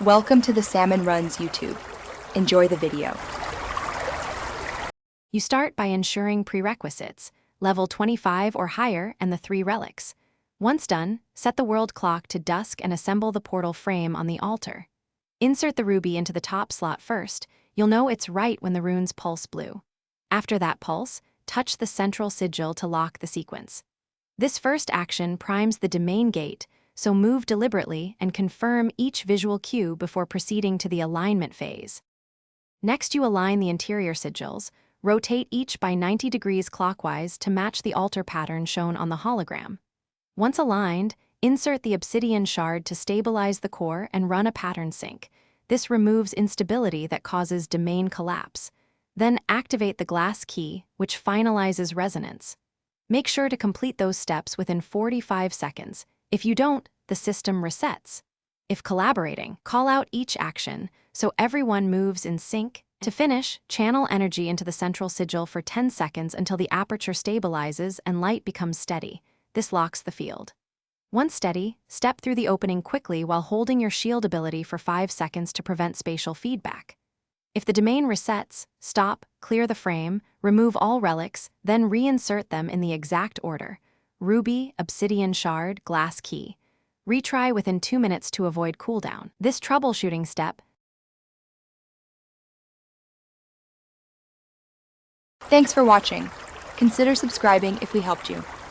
Welcome to the Salmon Runs YouTube. Enjoy the video. You start by ensuring prerequisites, level 25 or higher and the 3 relics. Once done, set the world clock to dusk and assemble the portal frame on the altar. Insert the ruby into the top slot first. You'll know it's right when the runes pulse blue. After that pulse, touch the central sigil to lock the sequence. This first action primes the domain gate, so move deliberately and confirm each visual cue before proceeding to the alignment phase. Next, you align the interior sigils, rotate each by 90 degrees clockwise to match the altar pattern shown on the hologram. Once aligned, insert the obsidian shard to stabilize the core and run a pattern sync. This removes instability that causes domain collapse. Then activate the glass key, which finalizes resonance. Make sure to complete those steps within 45 seconds. If you don't, the system resets. If collaborating, call out each action so everyone moves in sync. To finish, channel energy into the central sigil for 10 seconds until the aperture stabilizes and light becomes steady. This locks the field. Once steady, step through the opening quickly while holding your shield ability for 5 seconds to prevent spatial feedback. If the domain resets, stop, clear the frame, remove all relics, then reinsert them in the exact order: ruby, obsidian shard, glass key. Retry within 2 minutes to avoid cooldown. This troubleshooting step. Thanks for watching. Consider subscribing if we helped you.